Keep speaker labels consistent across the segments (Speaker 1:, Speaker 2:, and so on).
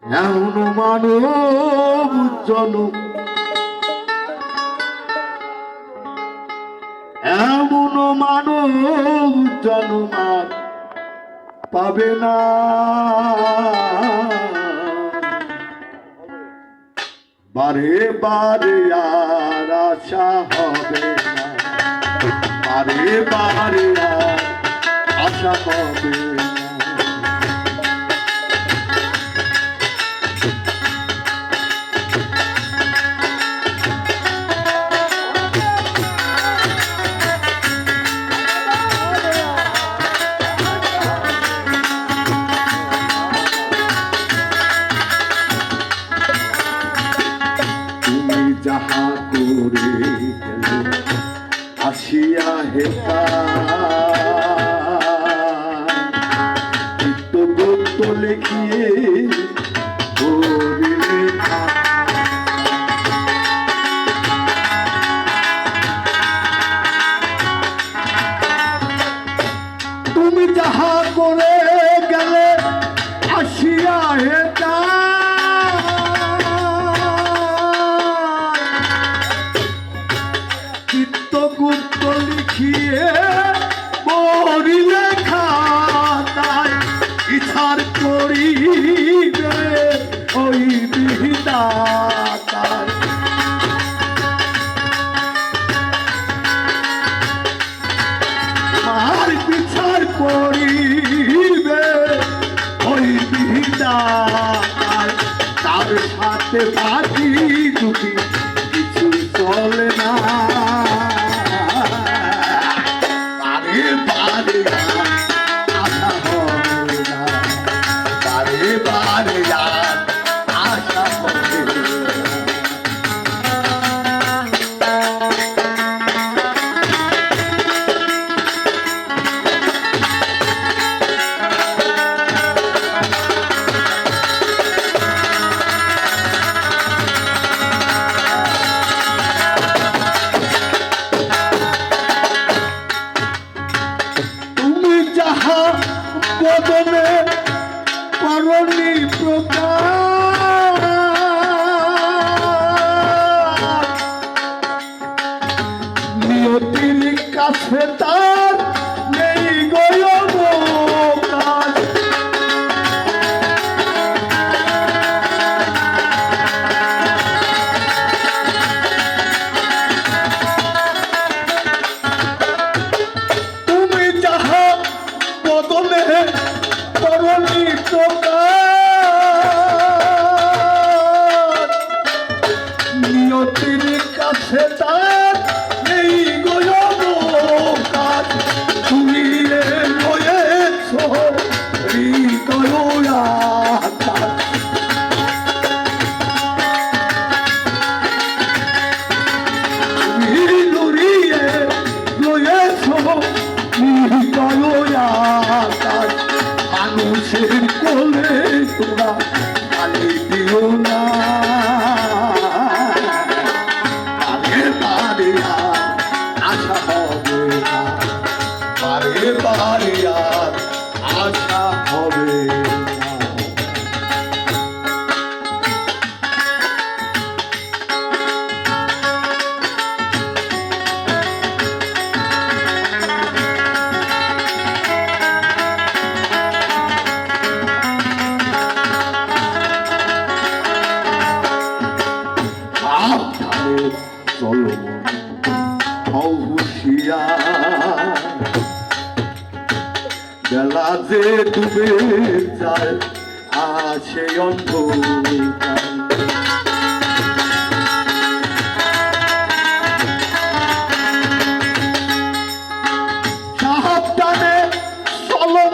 Speaker 1: এমন মানব জনম, এমন মানব জনম আর পাবে না। বারে বারে আর আশা হবে না, বারে বারে আর আশা হবে না। যাহা করে আসিয়া হেতা চিত্তগুপ্ত লিখিয়ে তুমি যাহা করে গেলে আসিয়া হেতা চিত্তগুপ্ত লিখিয়ে মরিলে খাতায় ইচ্ছার করিবে ওই বিধাতায়। আর বিচার করিবে ওই বিধাতায়। তার সাথে বাকি দুটি কিছু চলে না। বারে বারে আশা হবে না, বারে বারে আশা হবে না। বদনে করণী প্রকার নিয়তির কাছে তার নেই গয়কার। তুমি যাহা বদনে করণী প্রকার নিয়তির কাছে তার নেই গয়কার। তুমি রয়েছ হৃদয় আকার। তুমি লড়িয়ে রয়েছ হৃদয় আকার। মানুষের কোলে তোরা খালি দিও না, বারে বারে আর আশা হবে না, বারে বারে আর আশা হবে না। চলো হুঁশিয়ার, বেলা যে ডুবে যায় আছে অন্ধকার। সাবধানে চলো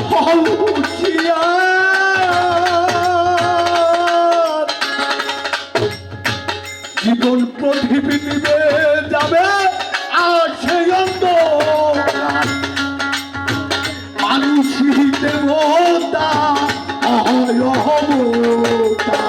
Speaker 1: হুঁশিয়ার, জীবন প্রদীপ নিবে যাবে আর সেই অন্ধকার। মানুষই দেবতা অহমতা,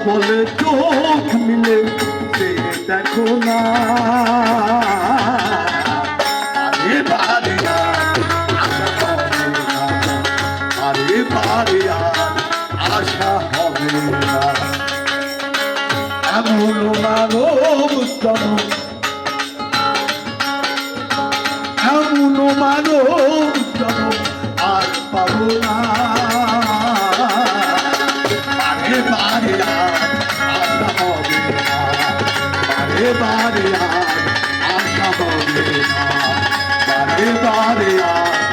Speaker 1: বলে চোখ মিলে সে দেখো না আরে বারে আর আশা হবে না আরে বারে আর আশা হবে না এমন মানব জনম এমন মানব জনম আর পাবো না বারে বারে আর আশা হবে না বারে বারে আর আশা হবে না বারে বারে আর